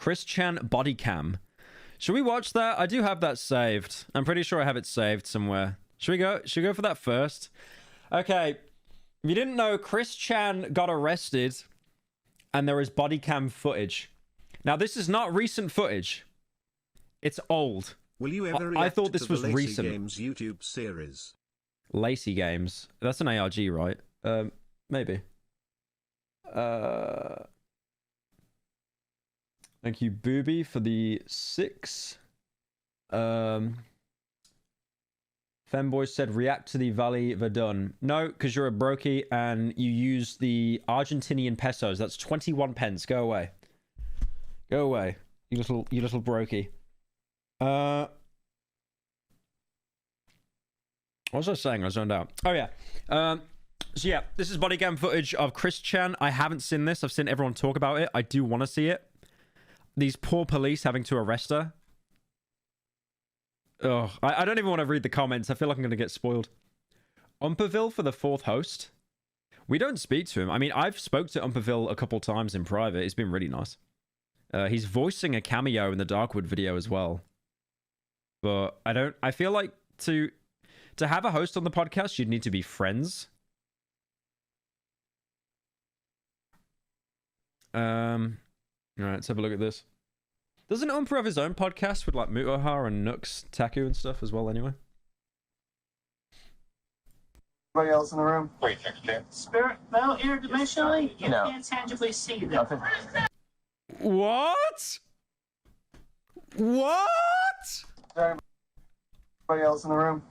Chris Chan body cam. Should we watch that? I do have that saved. I'm pretty sure I have it saved somewhere. Should we go? Should we go for that first? Okay. If you didn't know, Chris Chan got arrested and there is body cam footage. Now, this is not recent footage. It's old. Will you ever I thought this was Lacy recent. Games YouTube series? Lacy Games. That's an ARG, right? Maybe. Thank you, Booby, for the 6. Femboy said, react to the Valley Verdun. No, because you're a brokey and you use the Argentinian pesos. That's 21 pence. Go away. Go away. You little brokey. What was I saying? I zoned out. Oh, yeah. So, yeah, this is body cam footage of Chris Chan. I haven't seen this. I've seen everyone talk about it. I do want to see it. These poor police having to arrest her. Oh, I don't even want to read the comments. I feel like I'm going to get spoiled. Umperville for the 4th host. We don't speak to him. I mean, I've spoke to Umperville a couple times in private. It's been really nice. He's voicing a cameo in the Darkwood video as well. But I feel like to have a host on the podcast, you'd need to be friends. All right, let's have a look at this. Doesn't Umper have his own podcast with like Mutoha and Nux, Taku and stuff as well anyway? Anybody else in the room? Spirit, well, interdimensionally, you can't tangibly see them. Nothing. What? What? Anybody else in the room?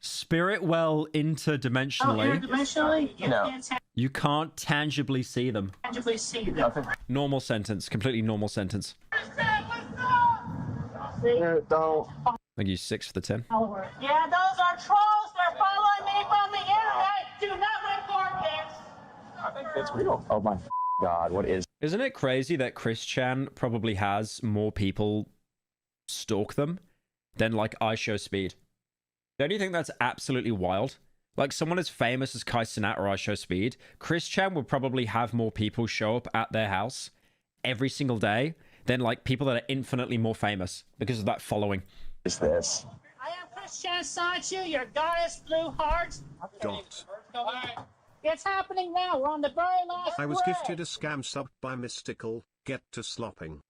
Spirit well interdimensionally. Interdimensionally, You can't tangibly see them. tangibly see them. Nothing. Normal sentence. Completely normal sentence. Spirit, don't. Thank you, 6 for the 10. Yeah, those are trolls. They're following me from the internet. Do not report this. I think it's real. Oh my God, what is? Isn't it crazy that Chris Chan probably has more people stalk them than like IShowSpeed? Don't you think that's absolutely wild? Like someone as famous as Kai Cenat or IShowSpeed, Chris Chan would probably have more people show up at their house every single day than like people that are infinitely more famous because of that following. Is this? I am Chris Chan Sanchu, your goddess blue heart. Dot. It's happening now. We're on the very last I was square. gifted a scam sub by Mystical. Get to slopping.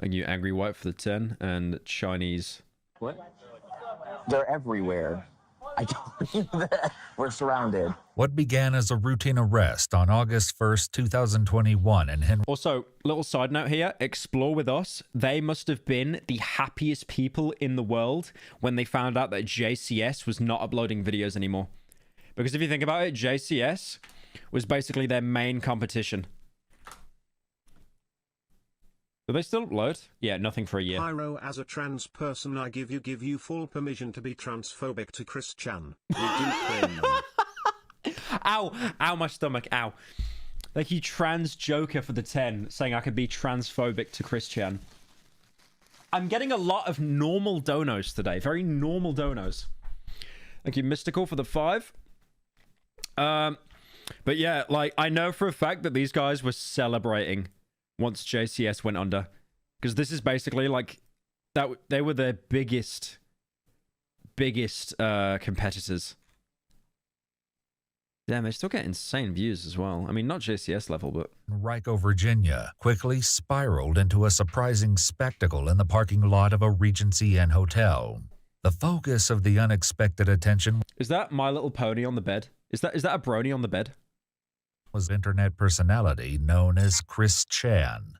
Thank you, Angry White, for the 10 and Chinese. What? They're everywhere. I don't. We're surrounded. What began as a routine arrest on August 1st, 2021 in Henry... Also, little side note here, explore with us. They must have been the happiest people in the world when they found out that JCS was not uploading videos anymore. Because if you think about it, JCS was basically their main competition. Do they still upload? Yeah, nothing for a year. Pyro, as a trans person, I give you full permission to be transphobic to Chris Chan. We do claim them. Ow! Ow, my stomach. Ow. Thank you, Trans Joker, for the 10, saying I could be transphobic to Chris Chan. I'm getting a lot of normal donos today. Very normal donos. Thank you, Mystical, for the 5. But yeah, like, I know for a fact that these guys were celebrating once JCS went under. Because this is basically, like, that they were their biggest competitors. Damn, they still get insane views as well. I mean, not JCS level, but... Henrico, Virginia, quickly spiraled into a surprising spectacle in the parking lot of a Regency Inn hotel. The focus of the unexpected attention... Is that My Little Pony on the bed? Is that a brony on the bed? ...was internet personality known as Chris Chan.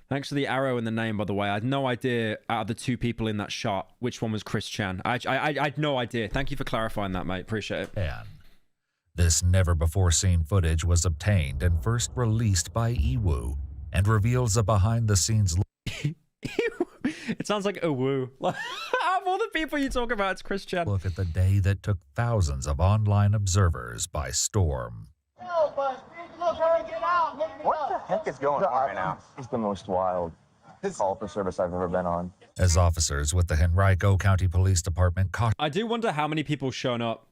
Thanks for the arrow in the name, by the way. I had no idea, out of the 2 people in that shot, which one was Chris Chan. I had no idea. Thank you for clarifying that, mate. Appreciate it. Chan. This never-before-seen footage was obtained and first released by Iwu and reveals a behind-the-scenes... It sounds like a woo. Out of all the people you talk about, it's Chris Chan. ...look at the day that took thousands of online observers by storm. What the heck is going on right now? It's the most wild call for service I've ever been on. As officers with the Henrico County Police Department I do wonder how many people shown up.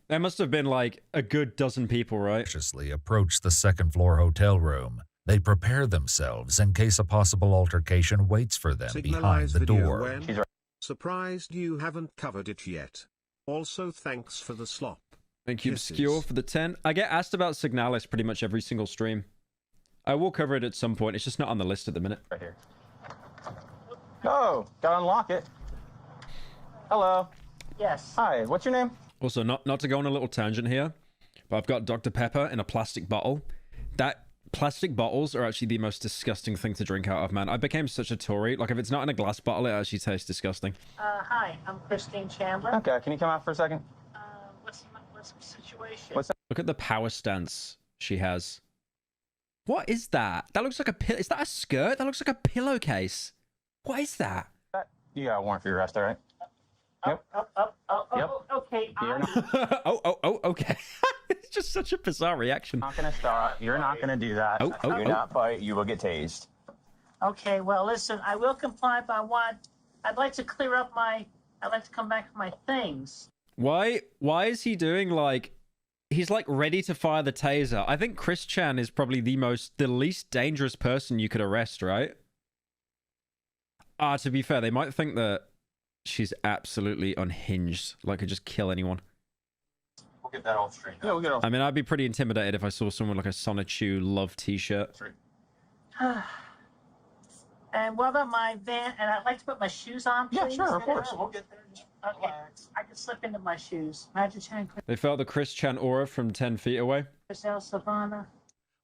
There must have been like a good dozen people, right? cautiously approached the second-floor hotel room, They prepare themselves in case a possible altercation waits for them behind Signalize the video door. when? She's right. Surprised you haven't covered it yet. Also thanks for the slop. Thank you, Kisses. Obscure, for the 10. I get asked about Signalis pretty much every single stream. I will cover it at some point. It's just not on the list at the minute. Right here. Oh, gotta unlock it. Hello. Yes. Hi, what's your name? Also, not to go on a little tangent here, but I've got Dr. Pepper in a plastic bottle. That plastic bottles are actually the most disgusting thing to drink out of, man. I became such a Tory. Like, if it's not in a glass bottle, it actually tastes disgusting. Hi, I'm Christine Chandler. Okay, can you come out for a second? What's the situation? What's that? Look at the power stance she has. What is that? That looks like a pill. Is that a skirt? That looks like a pillowcase. What is that? You got a warrant for your arrest, all right? Yep. Yep. Okay. You're not, Okay. It's just such a bizarre reaction. not gonna start. You're not gonna do that. Do not fight. You will get tased. Okay, well, listen, I will comply, but I'd like to clear up I'd like to come back with my things. Why is he doing like, he's like ready to fire the taser? I think Chris Chan is probably the least dangerous person you could arrest, right? To be fair, they might think that she's absolutely unhinged, like could just kill anyone. We'll get that all straight. Yeah, we'll get all. I mean, I'd be pretty intimidated if I saw someone like a Sonichu love t-shirt. And what about my van? And I'd like to put my shoes on, please. Yeah, sure, of course. We'll get there. Okay, I can slip into my shoes. Magic Chan, They felt the Chris Chan aura from 10 feet away. Chris L. Savannah.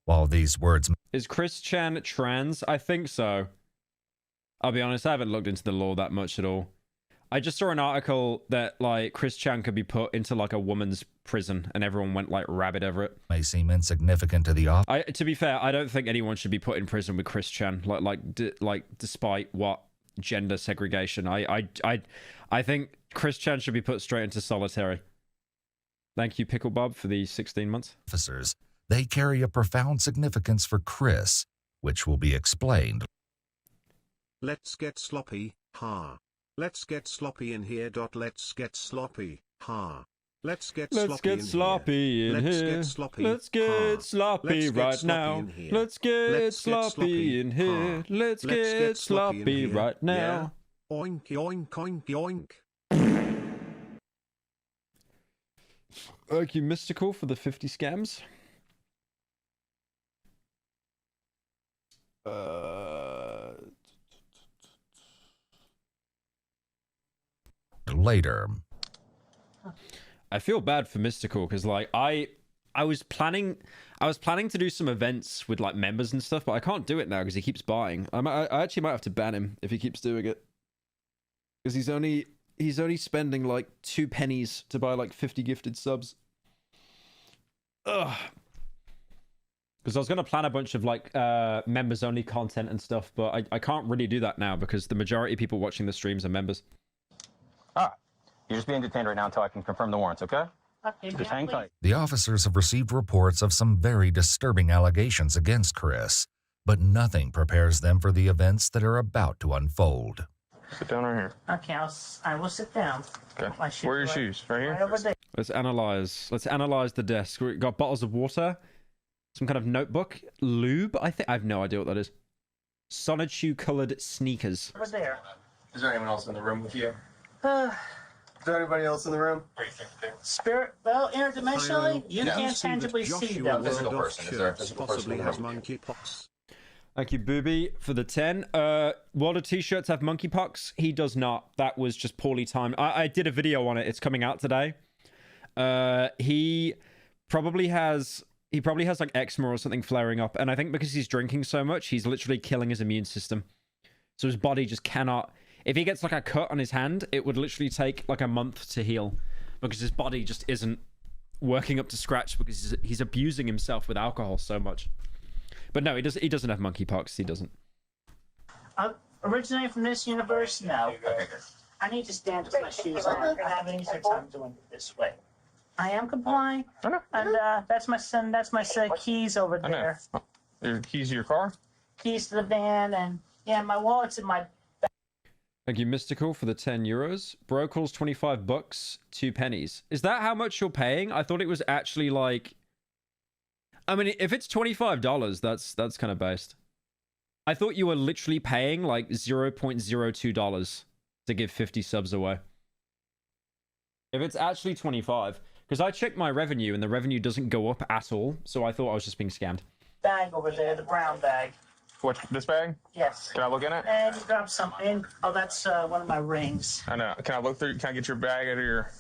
While these words Is Chris Chan trans? I think so. I'll be honest, I haven't looked into the law that much at all. I just saw an article that like Chris Chan could be put into like a woman's prison and everyone went like rabid over it. may seem insignificant to the To be fair, I don't think anyone should be put in prison with Chris Chan. Despite what gender segregation, I think Chris Chan should be put straight into solitary. Thank you, Pickle Bob, for the 16 months. officers, they carry a profound significance for Chris, which will be explained. Let's get sloppy, ha. Let's get sloppy in here. Let's get sloppy, ha. Let's get sloppy in here. Let's get sloppy. Let's get ha. sloppy Let's get right sloppy now. in here. Let's get Let's get sloppy in here. ha. Let's get sloppy in here. right now. Yeah. Oink, oink, oink, oink. Thank you, Mystical, for the 50 scams. Later, I feel bad for Mystical because like I was planning to do some events with like members and stuff, but I can't do it now because he keeps buying. I actually might have to ban him if he keeps doing it because he's only spending like 2 pennies to buy like 50 gifted subs. Ugh. Because I was going to plan a bunch of like members only content and stuff, but I can't really do that now because the majority of people watching the streams are members. Ah, you're just being detained right now until I can confirm the warrants, okay? Okay, Just hang tight. the officers have received reports of some very disturbing allegations against Chris, but nothing prepares them for the events that are about to unfold. Sit down right here. Okay, I will sit down. Okay. My shoes Where are your right- shoes? Right here? Right over there. Let's analyze the desk. We got bottles of water, some kind of notebook, lube. I have no idea what that is. Sonichu colored sneakers. Over there. Is there anyone else in the room with you? Uh, Is there anybody else in the room? Spirit, well, interdimensionally, you Yeah. can't tangibly see them. Physical person. Is there a physical person Possibly in the has room? monkeypox. Thank you, Booby, for the 10. Waldo t-shirts have monkeypox. He does not. That was just poorly timed. I did a video on it. It's coming out today. He probably has like eczema or something flaring up. And I think because he's drinking so much, he's literally killing his immune system. So his body just cannot... If he gets like a cut on his hand, it would literally take like a month to heal. Because his body just isn't working up to scratch because he's abusing himself with alcohol so much. But no, he doesn't have monkeypox. He doesn't. Originating from this universe? No. I need to stand with my shoes on. I'm gonna have an easier time doing it this way. I am complying. I know. And that's my son. That's my set of keys over I know. there. Your keys to your car? Keys to the van, and yeah, my wallet's in my. Thank you, Mystical, for the 10 euros. Bro calls 25 bucks, 2 pennies. Is that how much you're paying? I thought it was actually like... I mean, if it's $25, that's kind of based. I thought you were literally paying like $0.02 to give 50 subs away. If it's actually 25, because I checked my revenue and the revenue doesn't go up at all, so I thought I was just being scammed. Bag over there, the brown bag. What, this bag? Yes. Can I look in it? And you grab something. Oh, that's one of my rings. I know. Can I look through? Can I get your bag out of your...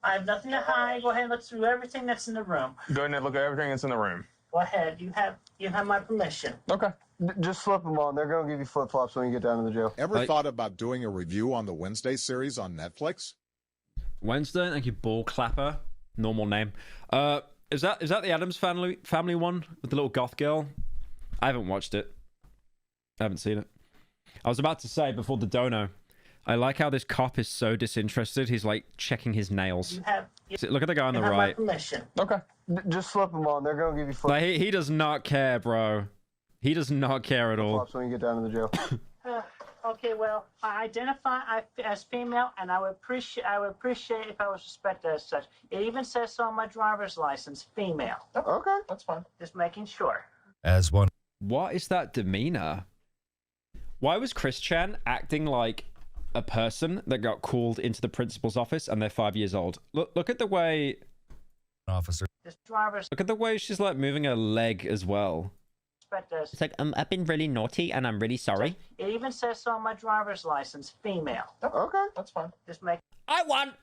I have nothing to hide. Go ahead and look through everything that's in the room. Go ahead and look at everything that's in the room. Go ahead. You have my permission. Okay. Just slip them on. They're going to give you flip-flops when you get down to the jail. Ever thought about doing a review on the Wednesday series on Netflix? Wednesday, thank you, Ball Clapper. Normal name. Is that the Addams family one with the little goth girl? I haven't watched it. I haven't seen it. I was about to say before the dono, I like how this cop is so disinterested. He's like checking his nails. Look at the guy on the right. My permission. Okay. Just slip them on. They're going to give you Like, he does not care, bro. He does not care at all. flip-flops when you get down to the jail. Okay, well, I identify as female, and I would appreciate if I was respected as such. It even says so on my driver's license, female. Okay, that's fine. Just making sure. As one What is that demeanor? Why was Chris Chan acting like a person that got called into the principal's office and they're 5 years old? Look at the way... officer This driver's Look at the way she's like moving her leg as well. respected as It's like, I've been really naughty and I'm really sorry. It even says so on my driver's license, female. Okay, that's fine. Just make I want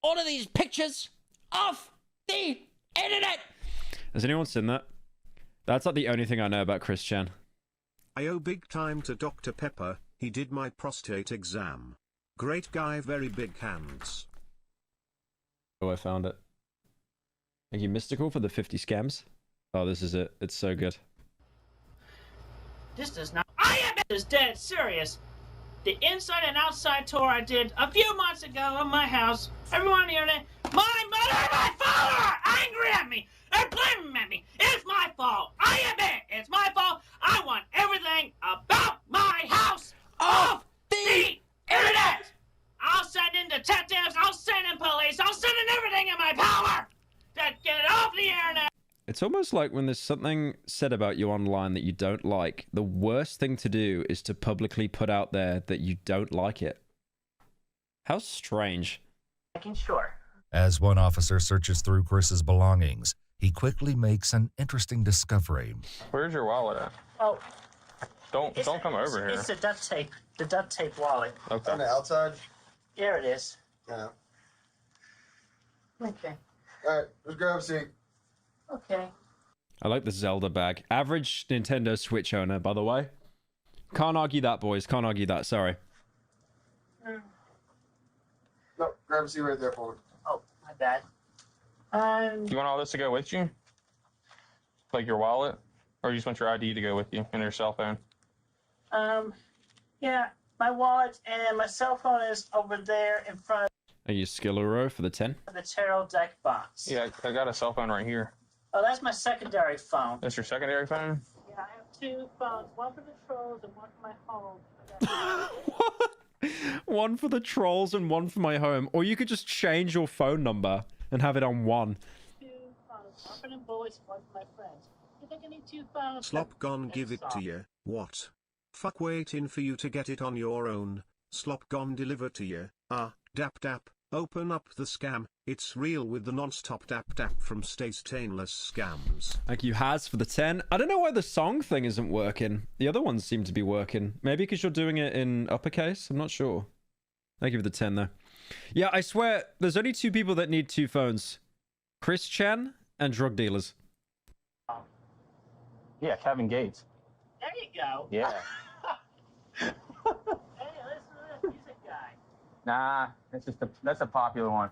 all of these pictures off the internet. Has anyone seen that? That's like the only thing I know about Chris Chan. I owe big time to Dr. Pepper, he did my prostate exam. Great guy, very big hands. Oh, I found it. Thank you, Mystical, for the 50 scams. Oh, this is it. It's so good. this does not. I am is dead serious. The inside and outside tour I did a few months ago of my house. Everyone on the internet, my mother and my father are angry at me. They're blaming me. It's my fault. I admit it's my fault. I want everything about my house off the internet. I'll send in detectives. I'll send in police. I'll send in everything in my power to get it off the internet. It's almost like when there's something said about you online that you don't like, the worst thing to do is to publicly put out there that you don't like it. How strange. Making sure. As one officer searches through Chris's belongings, he quickly makes an interesting discovery. Where's your wallet at? Oh, Don't come over here. It's the duct tape wallet. Okay. On the outside? There it is. Yeah. Okay. All right, let's grab a seat. Okay. I like the Zelda bag. Average Nintendo Switch owner, by the way. Can't argue that, boys. Can't argue that. Sorry. No, grab a seat right there for me. Oh, my bad. You want all this to go with you? Like your wallet? Or you just want your ID to go with you and your cell phone? Yeah, my wallet and my cell phone is over there in front I use Skillero for the 10. of the tarot deck box. Yeah, I got a cell phone right here. Oh, that's my secondary phone. That's your secondary phone? Yeah, I have two phones, one for the trolls and one for my home. What? One for the trolls and one for my home. Or you could just change your phone number and have it on one. Two phones, one for the boys, one for my friends. You think I need two phones? Slop gon give it to you, what? Fuck waiting for you to get it on your own, slop gon deliver to you, dap dap, open up the scam, it's real with the non-stop dap dap from Stay Stainless Scams. Thank you, Haz, for the 10. I don't know why the song thing isn't working. The other ones seem to be working. Maybe because you're doing it in uppercase? I'm not sure. Thank you for the 10, though. Yeah, I swear, there's only two people that need two phones. Chris Chan and drug dealers. Yeah, Kevin Gates. There you go. Yeah. Hey, listen to this. He's a guy. Nah, that's a popular one.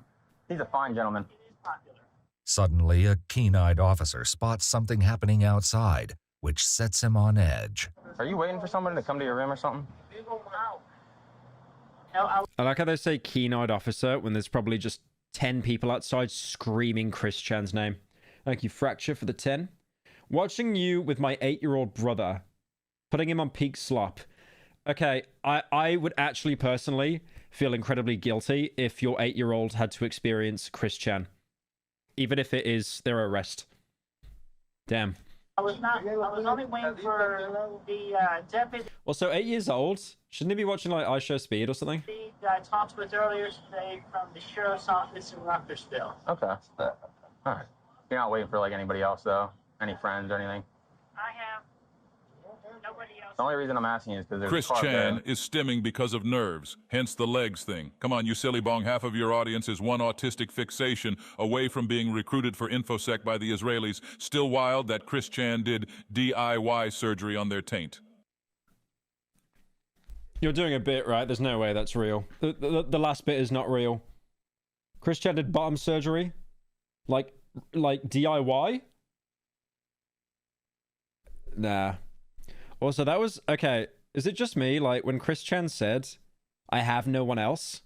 He's a fine gentleman. It is popular. Suddenly, a keen-eyed officer spots something happening outside, which sets him on edge. Are you waiting for somebody to come to your room or something? Wow. No, I like how they say keen-eyed officer when there's probably just 10 people outside screaming Chris Chan's name. Thank you, Fracture, for the 10. Watching you with my 8-year-old brother, putting him on peak slop. Okay, I would actually personally feel incredibly guilty if your 8-year-old had to experience Chris Chan. Even if it is their arrest. Damn. I was only waiting for the deputy Also, 8 years old. Shouldn't he be watching like I Show Speed or something? that I talked with earlier today from the sheriff's office in Ruckersville. Okay. All right. You're not waiting for like anybody else though? Any friends or anything? I have nobody else. The only reason I'm asking is because there's Chris a car Chan there. is stimming because of nerves, hence the legs thing. Come on, you silly bong, half of your audience is one autistic fixation away from being recruited for InfoSec by the Israelis. Still wild that Chris Chan did DIY surgery on their taint. You're doing a bit, right? There's no way that's real. The last bit is not real. Chris Chan did bottom surgery? Like DIY? Nah. Also, that was... Okay, is it just me? Like, when Chris Chan said, I have no one else,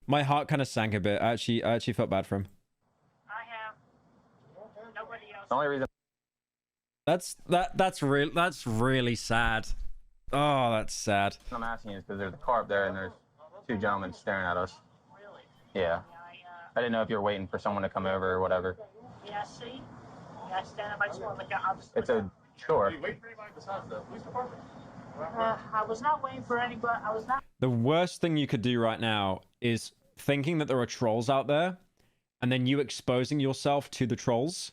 my heart kind of sank a bit. I actually felt bad for him. I have nobody else. The only reason That's really sad. Oh, that's sad. I'm asking is because there's a car up there and there's two gentlemen staring at us. Really? Yeah. I didn't know if you were waiting for someone to come over or whatever. Yeah, see? Yeah, I stand up. I just want to look out. It's a chore. I was not waiting for anybody. I was not. The worst thing you could do right now is thinking that there are trolls out there and then you exposing yourself to the trolls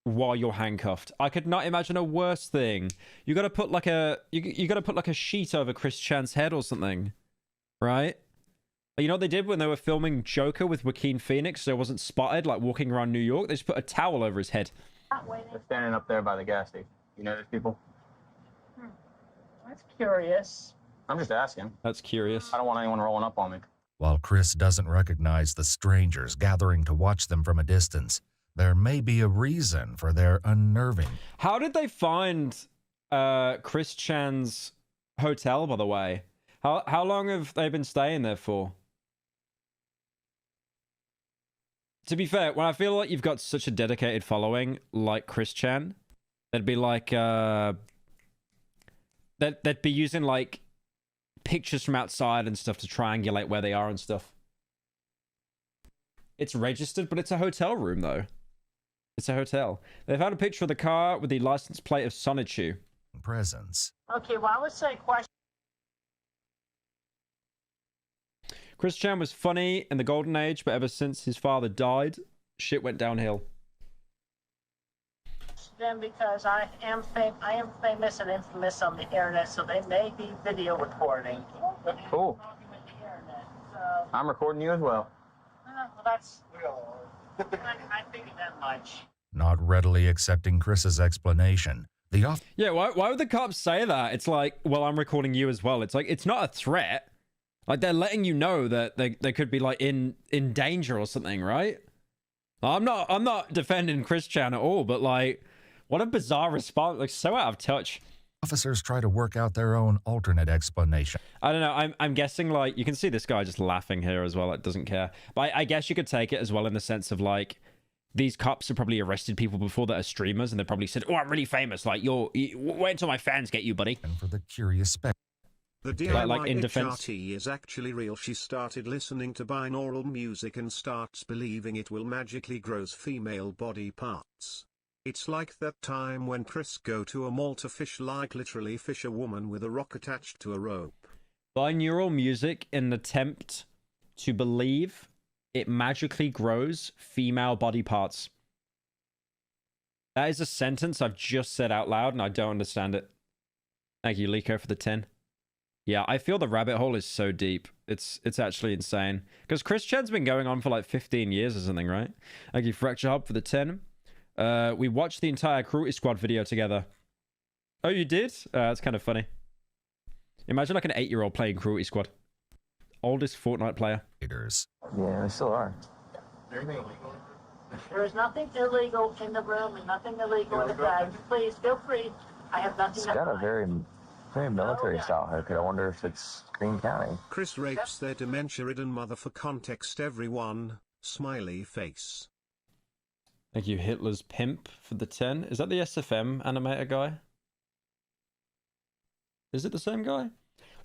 while you're handcuffed. I could not imagine a worse thing. You gotta put like a you gotta put like a sheet over Chris Chan's head or something, right? You know what they did when they were filming Joker with Joaquin Phoenix, so it wasn't spotted, like walking around New York? They just put a towel over his head. They're standing up there by the gas station. You know those people? That's curious. I'm just asking. That's curious. I don't want anyone rolling up on me. While Chris doesn't recognize the strangers gathering to watch them from a distance, there may be a reason for their unnerving. How did they find Chris Chan's hotel, by the way? How long have they been staying there for? To be fair, when I feel like you've got such a dedicated following like Chris Chan, they'd be like they'd be using like pictures from outside and stuff to triangulate where they are and stuff. It's registered, but it's a hotel room though. It's a hotel. They found a picture of the car with the license plate of Sonichu. Presence. Okay, well, I would say question. Chris Chan was funny in the golden age, but ever since his father died, shit went downhill. Them because I am famous and infamous on the internet, so they may be video recording. Cool. So, I'm recording you as well. well, that's. I figured that much. Not readily accepting Chris's explanation, the Yeah, why would the cops say that? It's like, well, I'm recording you as well. It's like, it's not a threat. Like, they're letting you know that they could be, like, in danger or something, right? I'm not defending Chris Chan at all, but, like, what a bizarre response. Like, so out of touch. officers try to work out their own alternate explanation. I don't know. I'm guessing, like, you can see this guy just laughing here as well. It doesn't care. But I guess you could take it as well in the sense of, like, these cops have probably arrested people before that are streamers, and they probably said, oh, I'm really famous. Like, wait until my fans get you, buddy. And for the curious spec. The DIY like in defense. HRT is actually real. She started listening to binaural music and starts believing it will magically grows female body parts. It's like that time when Chris go to a mall to fish, like literally fish a woman with a rock attached to a rope. Binaural music in an attempt to believe it magically grows female body parts. That is a sentence I've just said out loud and I don't understand it. Thank you, Liko, for the 10. Yeah, I feel the rabbit hole is so deep. It's actually insane. Because Chris Chan's been going on for like 15 years or something, right? Thank you, Fracture Hub, for the 10. We watched the entire Cruelty Squad video together. Oh, you did? That's kind of funny. Imagine like an 8-year-old playing Cruelty Squad. Oldest Fortnite player. Yeah, they still are. There is nothing illegal in the room and nothing illegal in the bag. Please feel free. I have nothing. It's got a very military style haircut. I wonder if it's Green County. Chris rapes their dementia-ridden mother. For context, everyone. Smiley face. Thank you, Hitler's Pimp, for the 10. Is that the SFM animator guy? Is it the same guy?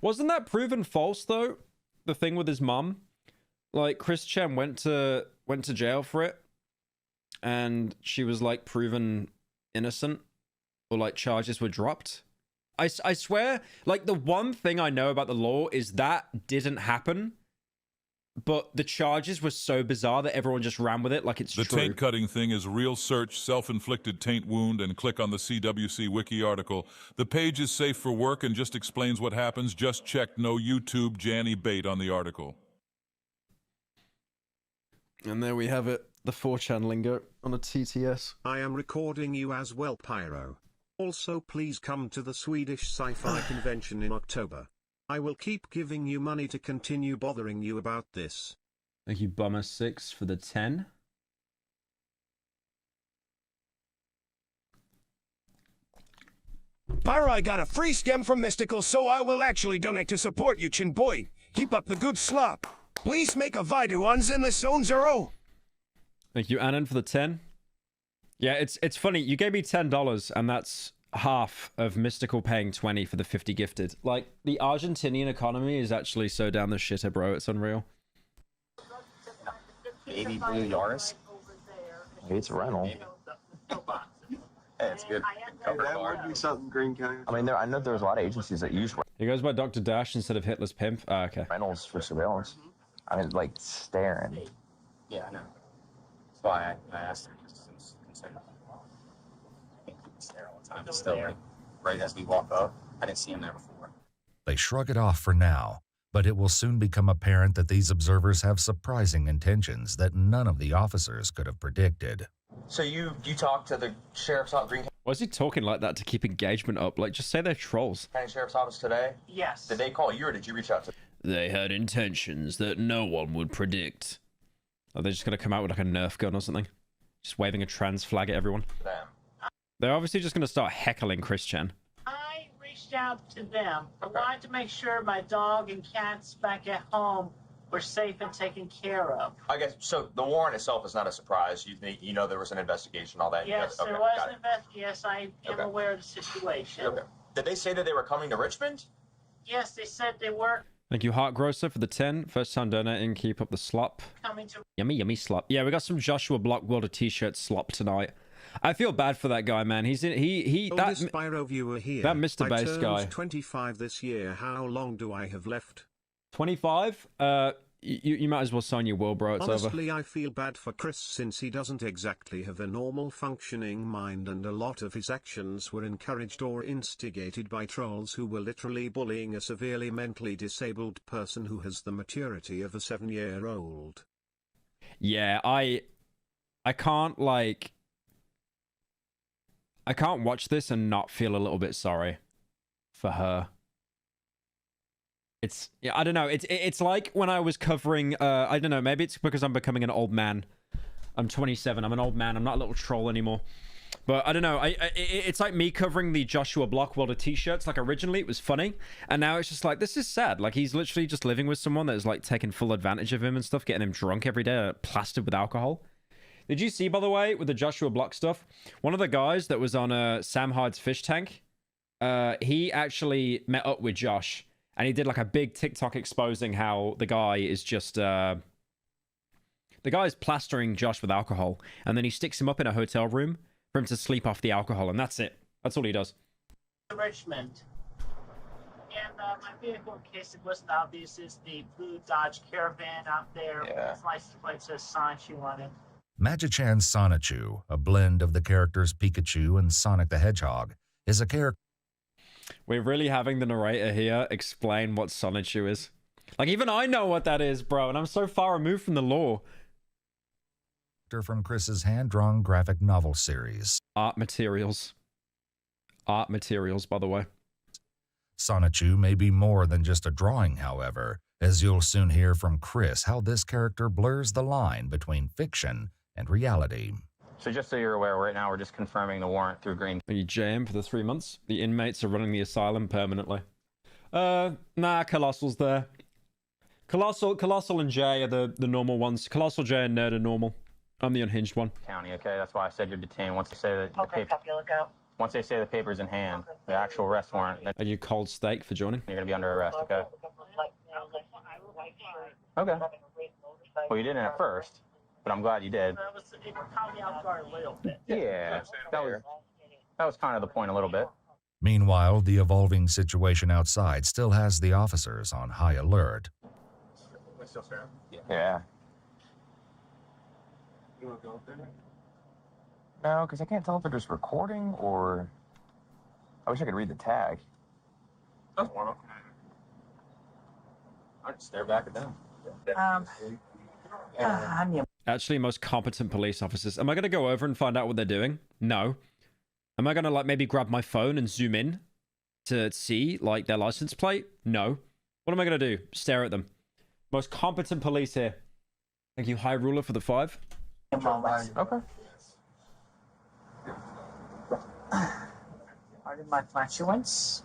Wasn't that proven false, though? The thing with his mum? Like, Chris Chan went to jail for it. And she was, like, proven innocent or like charges were dropped. I swear, like the one thing I know about the law is that didn't happen, but the charges were so bizarre that everyone just ran with it like it's The true. taint cutting thing is real. Search self-inflicted taint wound and click on the CWC wiki article. The page is safe for work and just explains what happens. Just check no YouTube Janny bait on the article. And there we have it. The 4chan lingo on a TTS. I am recording you as well, Pyro. Also, please come to the Swedish Sci-Fi Convention in October. I will keep giving you money to continue bothering you about this. Thank you, Bummer6, for the 10. Pyro, I got a free scam from Mystical, so I will actually donate to support you, Chin Boy. Keep up the good slop. Please make a video on Zenless Zone Zero. Thank you, Annan, for the 10. Yeah, it's funny. You gave me $10, and that's half of Mystical paying 20 for the 50 gifted. Like, the Argentinian economy is actually so down the shitter, bro. It's unreal. Baby blue Yaris. Maybe it's a rental. Hey, it's good. That would be something Green County. I mean, I know there's a lot of agencies that use He goes by Dr. Dash instead of Hitler's pimp. Ah, okay. rentals for surveillance. I mean, like staring. Yeah, I know. That's why I asked her just to consider. He's there all the time. He's still there. Right as we walk up. I didn't see him there before. They shrug it off for now, but it will soon become apparent that these observers have surprising intentions that none of the officers could have predicted. So you talked to the sheriff's office, Green Why is he talking like that to keep engagement up? Like, just say they're trolls. County Sheriff's Office today? Yes. Did they call you or did you reach out to They had intentions that no one would predict. Are they just going to come out with like a Nerf gun or something? Just waving a trans flag at everyone? them? They're obviously just going to start heckling Chris Chan. I reached out to them. I wanted to make sure my dog and cats back at home were safe and taken care of. I guess, so the warrant itself is not a surprise. You know there was an investigation, all that. Yes, Okay, there was got an it. investigation. Yes, I am Okay. aware of the situation. Okay. Did they say that they were coming to Richmond? Yes, they said they were Thank you, Heartgrosser, for the 10. First time donating. Keep up the slop. coming to. Yummy, yummy slop. Yeah, we got some Joshua Blockwelder t-shirt slop tonight. I feel bad for that guy, man. He's in. Oldest Spyro viewer here. that Mr. I Bass turned guy. 25 this year. How long do I have left? 25. You might as well sign your will, bro. It's over. Honestly, I feel bad for Chris since he doesn't exactly have a normal functioning mind, and a lot of his actions were encouraged or instigated by trolls who were literally bullying a severely mentally disabled person who has the maturity of a 7-year-old. Yeah, I can't like. I can't watch this and not feel a little bit sorry for her. It's, yeah, I don't know. It's like when I was covering, I don't know, maybe it's because I'm becoming an old man. I'm 27. I'm an old man. I'm not a little troll anymore. But I don't know. It's like me covering the Joshua Blockwelder t-shirts. Like originally it was funny. And now it's just like, this is sad. Like he's literally just living with someone that is like taking full advantage of him and stuff, getting him drunk every day, plastered with alcohol. Did you see, by the way, with the Joshua Block stuff, one of the guys that was on Sam Hyde's fish tank, he actually met up with Josh. And he did like a big TikTok exposing how the guy is just, the guy is plastering Josh with alcohol. And then he sticks him up in a hotel room for him to sleep off the alcohol. And that's it. That's all he does. Richmond. And my vehicle, in case it wasn't obvious, is the blue Dodge Caravan out there. Yeah. Its license plate says Sanchu on it. Magichan Sonichu, a blend of the characters Pikachu and Sonic the Hedgehog, is a character We're really having the narrator here explain what Sonichu is. Like, even I know what that is, bro, and I'm so far removed from the lore. from Chris's hand-drawn graphic novel series. Art materials. Art materials, by the way. Sonichu may be more than just a drawing, however, as you'll soon hear from Chris how this character blurs the line between fiction and reality. So just so you're aware, right now we're just confirming the warrant through Green. Are you JM for the 3 months? The inmates are running the asylum permanently. Nah, Colossal's there. Colossal and Jay are the normal ones. Colossal, Jay, and Nerd are normal. I'm the unhinged one. County, okay? That's why I said you're detained. Once they say that the Okay, paper, copy, look out. once they say the paper's in hand, the actual arrest warrant, then Are you cold steak for joining? you're gonna be under arrest, okay? Okay. Well, you didn't at first, but I'm glad you did. It caught me off guard a little bit. Yeah, that was That was kind of the point a little bit. Meanwhile, the evolving situation outside still has the officers on high alert. Yeah. No, because I can't tell if they're just recording or... I wish I could read the tag. That's one. I just stare back at them. Actually, most competent police officers. Am I going to go over and find out what they're doing? No. Am I going to, like, maybe grab my phone and zoom in to see, like, their license plate? No. What am I going to do? Stare at them. Most competent police here. Thank you, High Ruler, for the 5. Okay. Pardon my flatulence.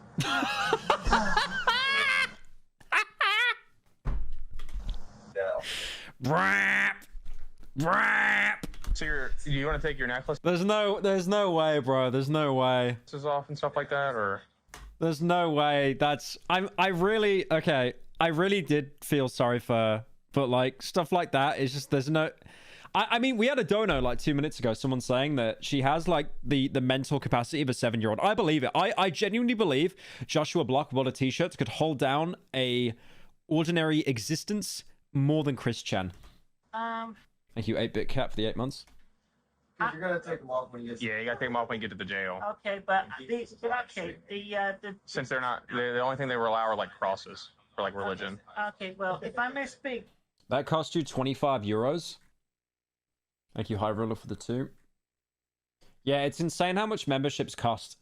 Brap! Brap! So you want to take your necklace There's no way, bro. There's no way. off and stuff like that, or? There's no way. I really did feel sorry for her, but like stuff like that is just, there's no, I mean, we had a dono like 2 minutes ago, someone saying that she has like the mental capacity of a 7-year-old. I believe it. I genuinely believe Joshua Block wore t-shirts could hold down a ordinary existence more than Chris Chan. Thank you, 8-Bit Cat, for the 8 months. You're gonna take them off when you get. Yeah, you gotta take them off when you get to the jail. Okay, but the Since they're not, the only thing they will allow are like crosses for like religion. okay, well, if I may speak, That cost you 25 euros. Thank you, High Ruler, for the 2. Yeah, it's insane how much memberships cost.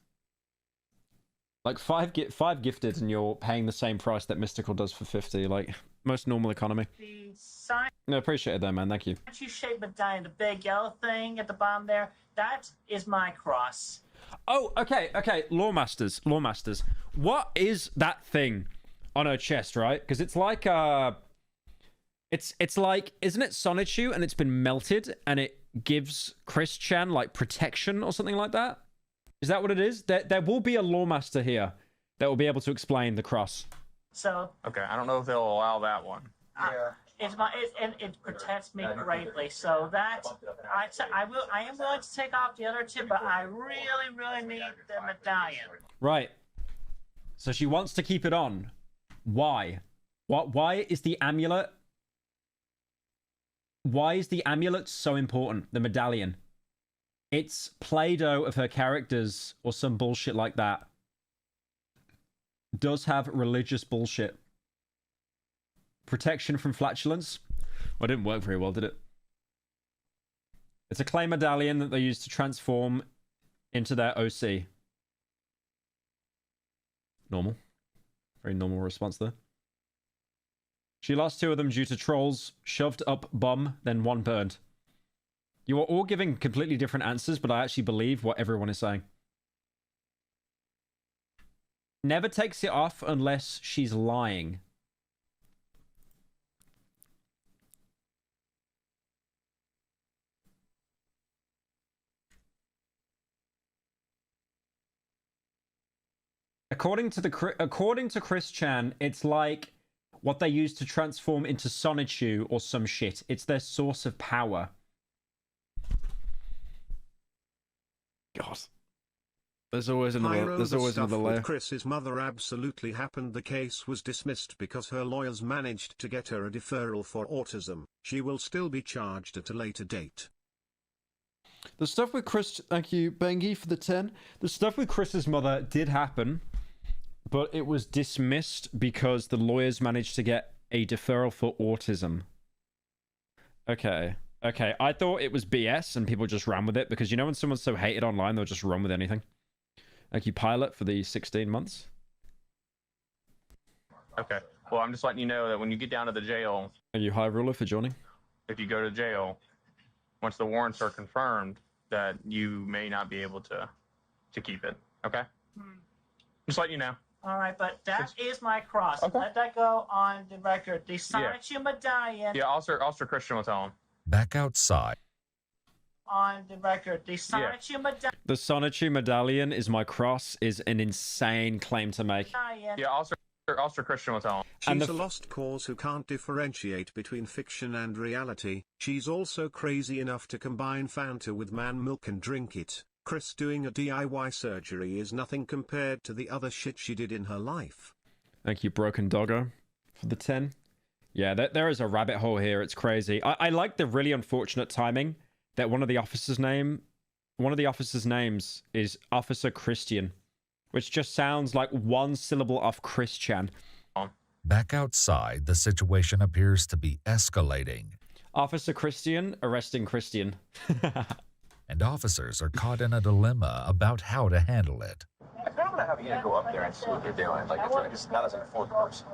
Like 5 gifted and you're paying the same price that Mystical does for 50. Like, most normal economy. the sign No, appreciate it though, man. Thank you. you shape medallion, the big yellow thing at the bottom there, that is my cross. Oh, okay. Lawmasters. What is that thing on her chest, right? Because it's like, it's like, isn't it Sonichu and it's been melted and it gives Chris Chan like protection or something like that? Is that what it is? There will be a Lawmaster here that will be able to explain the cross. So Okay, I don't know if they'll allow that one. it protects me greatly. So that I am willing to take off the other 2, but I really need the medallion. Right. So she wants to keep it on. Why? Why is the amulet? Why is the amulet so important? The medallion. It's Play-Doh of her characters or some bullshit like that. Does have religious bullshit. Protection from flatulence? Well, it didn't work very well, did it? It's a clay medallion that they use to transform into their OC. Normal. Very normal response there. She lost 2 of them due to trolls, shoved up bum, then 1 burned. You are all giving completely different answers, but I actually believe what everyone is saying. Never takes it off unless she's lying. According to Chris Chan, it's like what they use to transform into Sonichu or some shit. It's their source of power. God. There's always another layer. With Chris's mother absolutely happened. The case was dismissed because her lawyers managed to get her a deferral for autism. She will still be charged at a later date. The stuff with Chris... Thank you, Bengi, for the 10. The stuff with Chris's mother did happen, but it was dismissed because the lawyers managed to get a deferral for autism. Okay. Okay, I thought it was BS and people just ran with it because you know when someone's so hated online, they'll just run with anything. Thank you, Pilot, for the 16 months. Okay. Well, I'm just letting you know that when you get down to the jail... Thank you, High Ruler, for joining. If you go to jail, once the warrants are confirmed, that you may not be able to keep it. Okay? Just letting you know. All right, but that is my cross. Okay. Let that go on the record. The Sonichu medallion. Yeah, Officer Christian will tell him. Back outside. On the record, the Sonichu medallion. The Sonichu medallion is my cross is an insane claim to make. Yeah, Officer Christian will tell him. She's a lost cause who can't differentiate between fiction and reality. She's also crazy enough to combine Fanta with man milk and drink it. Chris doing a DIY surgery is nothing compared to the other shit she did in her life. Thank you, Broken Doggo, for the 10. Yeah, there is a rabbit hole here. It's crazy. I like the really unfortunate timing that one of the officers' names is Officer Christian, which just sounds like one syllable off Chris-chan. Back outside, the situation appears to be escalating. Officer Christian arresting Christian. And officers are caught in a dilemma about how to handle it. I kind of want to have you go up there and see what they're doing. Like, it's not as a fourth person.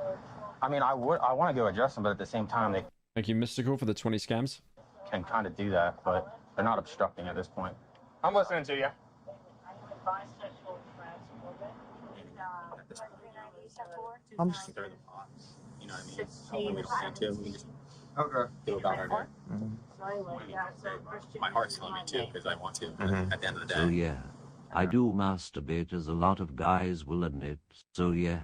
I mean, I want to go address them, but at the same time, they Thank you, Mystical, for the 20 scams. can kind of do that, but they're not obstructing at this point. I'm listening to you. I'm just throw the pots. You know what I mean? When we don't need to, we can just do about our day. My heart's telling me too, because I want to. At the end of the day. So yeah, I do masturbate, as a lot of guys will admit. So yeah,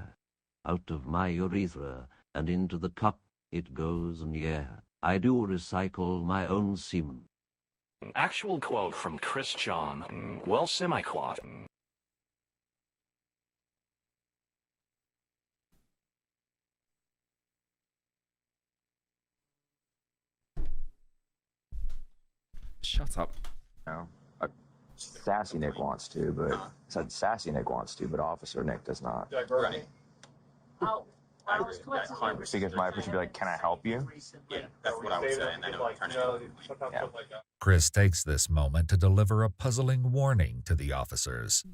out of my urethra and into the cup it goes, and yeah, I do recycle my own semen. Actual quote from Chris John. Well, semi-quote. Shut up. No. Sassy Nick wants to, but said Sassy Nick wants to, but Officer Nick does not. Right. Because my approach would be like, "Can I help you?" Yeah, that's what I would say, and then it would turn into Yeah. Chris takes this moment to deliver a puzzling warning to the officers.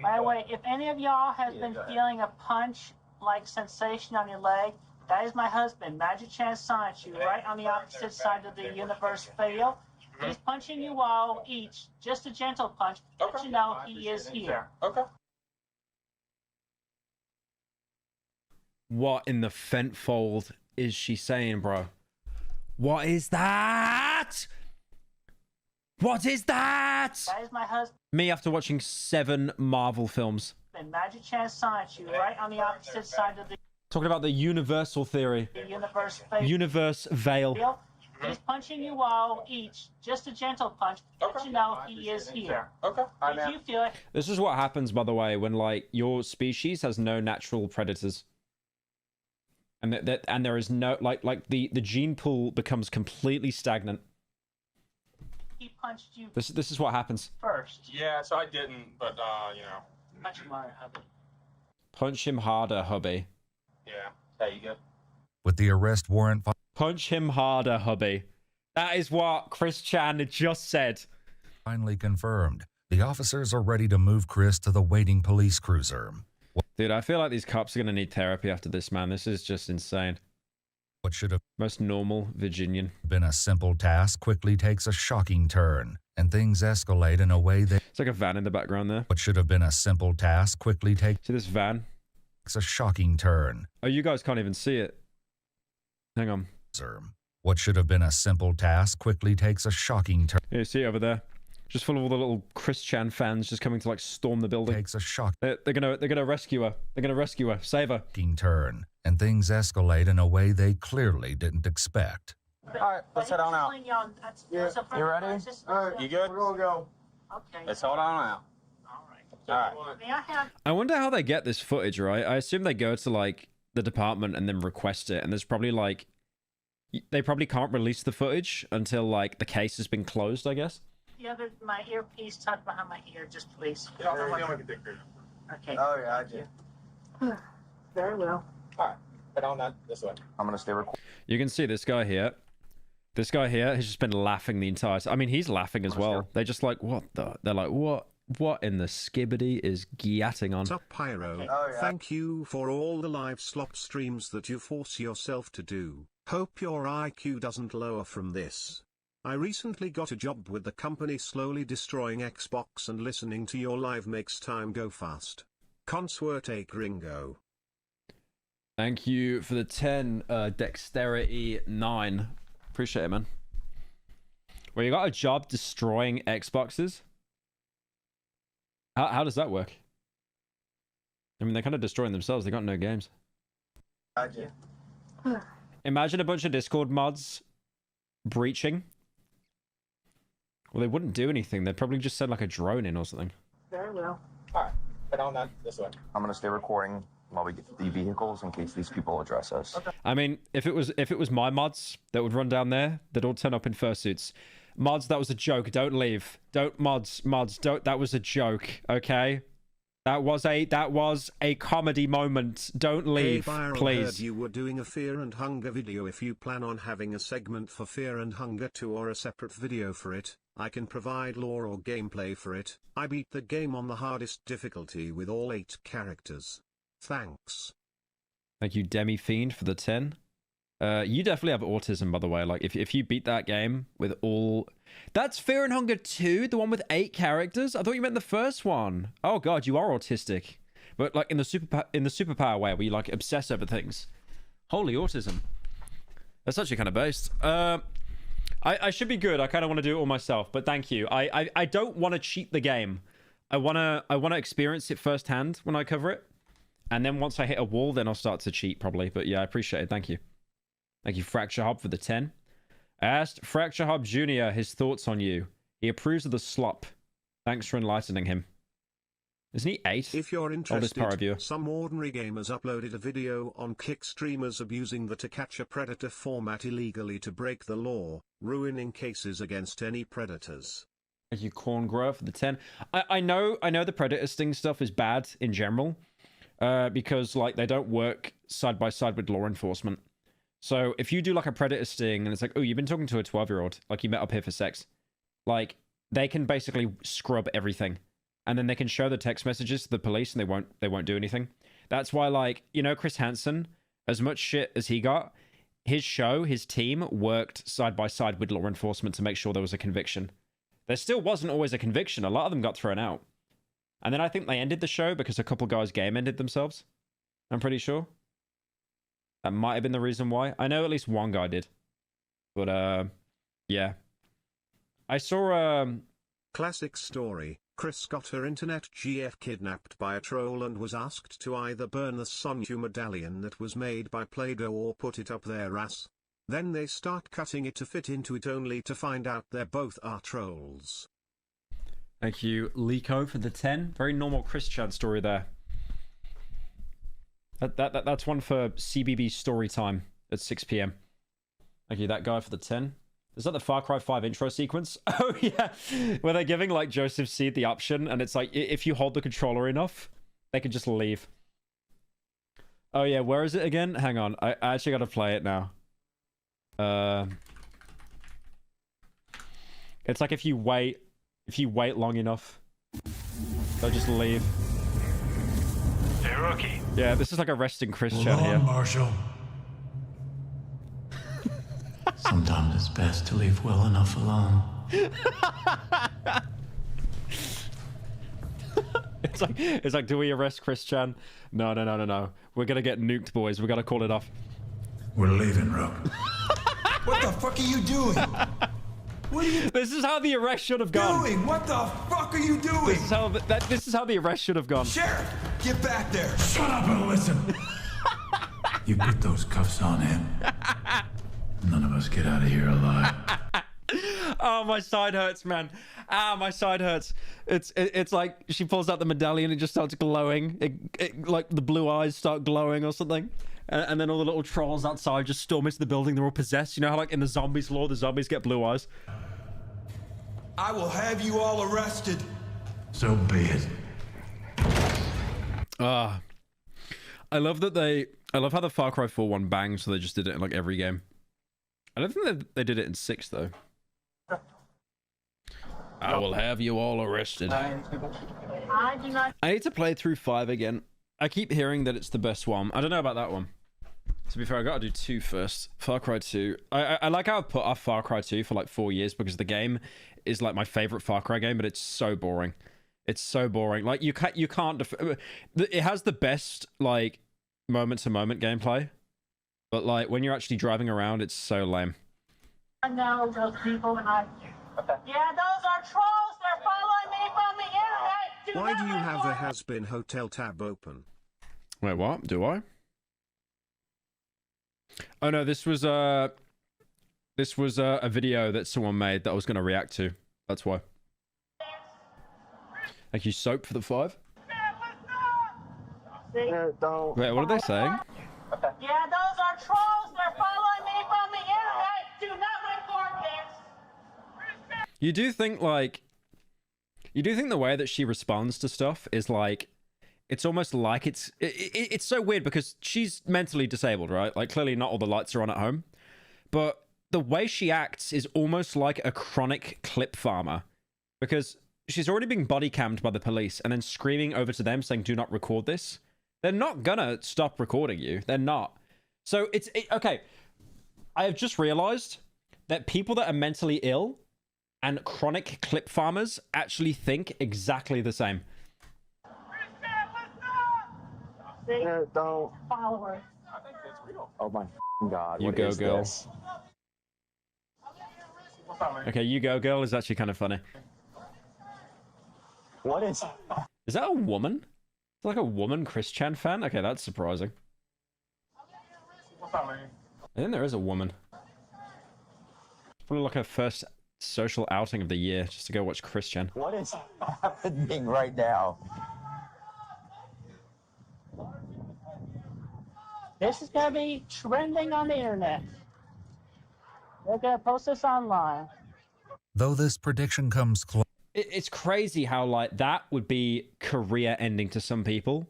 By the way, if any of y'all has been feeling a punch-like sensation on your leg, that is my husband, Magic Chan Sanchu, right on the opposite side of the universe field. He's punching you all each, just a gentle punch, but you know he is here. Okay. What in the fentfold is she saying, bro? What is that? What is that? That is my husband, Me after watching 7 Marvel films. Magic Chan Sanchu, right on the opposite side of the Talking about the universal theory. universe field. Universe veil. He's punching you all each, just a gentle punch, but you know he is here. Okay. If you feel it, This is what happens, by the way, when like your species has no natural predators, and and there is no like the gene pool becomes completely stagnant. he punched you This is what happens. first. Yeah, so I didn't, but you know. Punch him harder, hubby. Punch him harder, hubby. Yeah. There you go. With the arrest warrant Punch him harder, hubby. That is what Chris Chan had just said. finally confirmed, the officers are ready to move Chris to the waiting police cruiser. Dude, I feel like these cops are gonna need therapy after this, man. This is just insane. What should have Most normal Virginian. been a simple task quickly takes a shocking turn, and things escalate in a way that It's like a van in the background there. what should have been a simple task quickly takes See this van? a shocking turn. Oh, you guys can't even see it. Hang on. What should have been a simple task quickly takes a shocking turn. Yeah, you see it over there? Just full of all the little Chris Chan fans just coming to like storm the building. Takes a shocking They're gonna rescue her. They're gonna rescue her. Save her. turn, and things escalate in a way they clearly didn't expect. All right, let's head on out. You ready? You good? We're gonna go. Okay. Let's hold on out. All right. All right. May I have I wonder how they get this footage, right? I assume they go to like the department and then request it, and there's probably like they probably can't release the footage until like the case has been closed, I guess. my earpiece tucked behind my ear, just please? Yeah, we can take care of it. Okay. Oh yeah, I do. Very well. All right. Head on that this way. I'm gonna stay recording. You can see this guy here. This guy here has just been laughing the entire time. I mean, he's laughing as well. They're just like, what the? They're like, what in the skibbity is gyatting on? Sup Pyro, thank you for all the live slop streams that you force yourself to do. Hope your IQ doesn't lower from this. I recently got a job with the company slowly destroying Xbox, and listening to your live makes time go fast. Consuerte gringo. Thank you for the 10, Dexterity 9. Appreciate it, man. Well, you got a job destroying Xboxes? How does that work? I mean, they're kind of destroying themselves. They got no games. Imagine a bunch of Discord mods breaching Well, they wouldn't do anything. They'd probably just send like a drone in or something. Very well. All right, head on that this way. I'm gonna stay recording while we get the vehicles in case these people address us. Okay. I mean, if it was my mods that would run down there, they'd all turn up in fursuits. Mods, that was a joke. Don't leave. Don't mods, don't. That was a joke. Okay. That was a comedy moment. Don't leave, hey, Byron, please. Heard you were doing a Fear and Hunger video. If you plan on having a segment for Fear and Hunger 2 or a separate video for it, I can provide lore or gameplay for it. I beat the game on the hardest difficulty with all 8 characters. Thanks. Thank you, Demi Fiend, for the 10. You definitely have autism, by the way. Like, if you beat that game with all... That's Fear and Hunger 2, the one with 8 characters? I thought you meant the first one. Oh, God, you are autistic. But, like, in the superpower way, where you, like, obsess over things. Holy autism. That's actually kind of based. I should be good. I kind of want to do it all myself, but thank you. I don't want to cheat the game. I want to experience it firsthand when I cover it. And then once I hit a wall, then I'll start to cheat, probably. But, yeah, I appreciate it. Thank you. Thank you, Fracture Hub, for the 10. I asked Fracture Hub Jr. his thoughts on you. He approves of the slop. Thanks for enlightening him. Isn't he 8? If you're interested, some ordinary gamers uploaded a video on Kick streamers abusing the To Catch a Predator format illegally to break the law, ruining cases against any predators. Thank you, Corn Grower, for the 10. I know the Predator Sting stuff is bad in general. Because, like, they don't work side by side with law enforcement. So if you do like a Predator Sting and it's like, oh, you've been talking to a 12-year-old, like you met up here for sex, like they can basically scrub everything, and then they can show the text messages to the police and they won't do anything. That's why, like, you know, Chris Hansen, as much shit as he got, his team worked side by side with law enforcement to make sure there was a conviction. There still wasn't always a conviction. A lot of them got thrown out. And then I think they ended the show because a couple guys game ended themselves. I'm pretty sure. That might have been the reason why. I know at least one guy did. But, yeah. I saw, Classic story. Chris got her internet GF kidnapped by a troll and was asked to either burn the Sonyu medallion that was made by Play-Doh or put it up their ass. Then they start cutting it to fit into it only to find out they both are trolls. Thank you, Lico, for the 10. Very normal Chris Chan story there. That's one for CBB story time at 6 p.m. Thank you, that guy, for the 10. Is that the Far Cry 5 intro sequence? Oh, yeah. Where they're giving, like, Joseph Seed the option, and it's like, if you hold the controller enough, they can just leave. Oh, yeah, where is it again? Hang on, I actually gotta play it now. It's like if you wait long enough, they'll just leave. Hey, rookie. Yeah, this is like a resting Chris chat here. Marshall. Sometimes it's best to leave well enough alone. It's like, do we arrest Chris Chan? No. We're gonna get nuked, boys. We gotta call it off. We're leaving, Rook. What the fuck are you doing? What are you This is how the arrest should have gone. doing? What the fuck are you doing? This is how the arrest should have gone. Sheriff, get back there. Shut up and listen. You put those cuffs on him. None of us get out of here alive. Oh, my side hurts, man. My side hurts. It's like she pulls out the medallion and it just starts glowing. Like the blue eyes start glowing or something. And then all the little trolls outside just storm into the building. They're all possessed. You know how, like, in the zombies lore, the zombies get blue eyes? I will have you all arrested. So be it. I love how the Far Cry 4 one banged, so they just did it in, like, every game. I don't think they did it in 6, though. I will have you all arrested. I do not. I need to play through 5 again. I keep hearing that it's the best one. I don't know about that one. To be fair, I gotta do 2 first. Far Cry 2. I like how I've put off Far Cry 2 for like 4 years because the game is like my favorite Far Cry game, but it's so boring. It's so boring. Like, you can't it has the best, like, moment-to-moment gameplay, but, like, when you're actually driving around, it's so lame. I know those people, and yeah, those are trolls. They're following me from the internet. Why do you have a has-been hotel tab open? Wait, what? Do I? Oh no, this was a video that someone made that I was going to react to. That's why. Thank you, Soap, for the 5. Wait, what are they saying? Yeah, those are trolls. They're following me from the internet. Do not report this. You do think the way that she responds to stuff is like, it's almost like it's so weird because she's mentally disabled, right? Like, clearly not all the lights are on at home, but the way she acts is almost like a chronic clip farmer, because she's already being body cammed by the police and then screaming over to them saying, do not record this. They're not gonna stop recording you. They're not. So okay. I have just realized that people that are mentally ill and chronic clip farmers actually think exactly the same. Don't followers. Oh my God. You what go, is girl. this? Okay, you go, girl is actually kind of funny. What is... Is that a woman? It's like a woman Chris Chan fan? Okay, that's surprising. I think there is a woman. Probably like her first social outing of the year, just to go watch Chris Chan. What is happening right now? This is gonna be trending on the internet. They're gonna post this online. Though this prediction comes close. It's crazy how, like, that would be career ending to some people.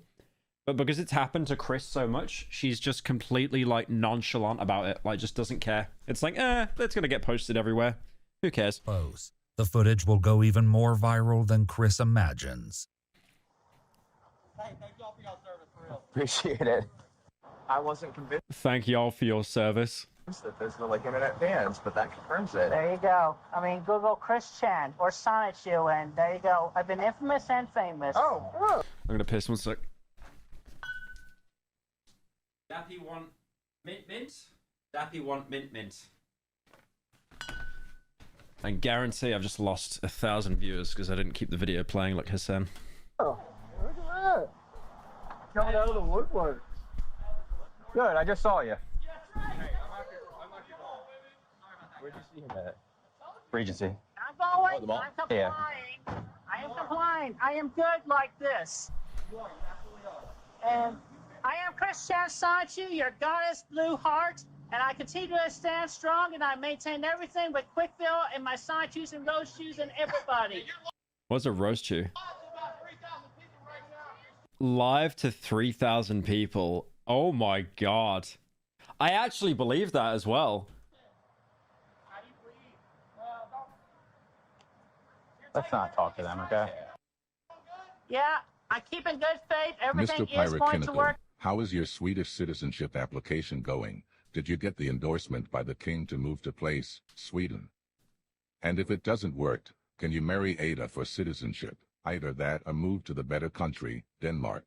But because it's happened to Chris so much, she's just completely, like, nonchalant about it. Like, just doesn't care. It's like, that's gonna get posted everywhere. Who cares? The footage will go even more viral than Chris imagines. Appreciate it. I wasn't convinced Thank y'all for your service. that there's no like internet bans, but that confirms it. There you go. I mean, Google Chris Chan or Sonichu, and there you go. I've been infamous and famous. Oh. I'm gonna piss 1 sec. Dappy want mint mint. Dappy want mint mint. I guarantee I've just lost 1,000 viewers because I didn't keep the video playing like Hassan. Oh, look at that. Coming out of the woodwork. Good, I just saw you. Where'd you see him at? Regency. I'm going. the mall? I'm complying. Yeah. I am complying. I am good like this. And I am Chris Chan Sonichu, your goddess blue heart, and I continue to stand strong, and I maintain everything with quick fill in my Sonichus and rose shoes and everybody. What's a roast chew? Live to 3,000 people. Oh my god. I actually believe that as well. Let's not talk to them, okay? Yeah, I keep in good faith. Everything Mr. is going to Pyrocynical, work. how is your Swedish citizenship application going? Did you get the endorsement by the king to move to place, Sweden? And if it doesn't work, can you marry Ada for citizenship? Either that or move to the better country, Denmark.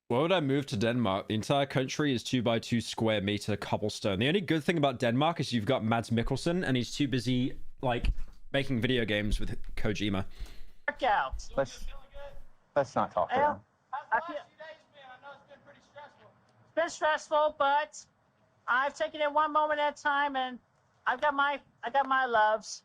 Why would I move to Denmark? The entire country is 2x2 square meter cobblestone. The only good thing about Denmark is you've got Mads Mikkelsen, and he's too busy, like, making video games with Kojima. Workouts. Let's not talk to them. It's been stressful, but I've taken it one moment at a time, and I got my loves.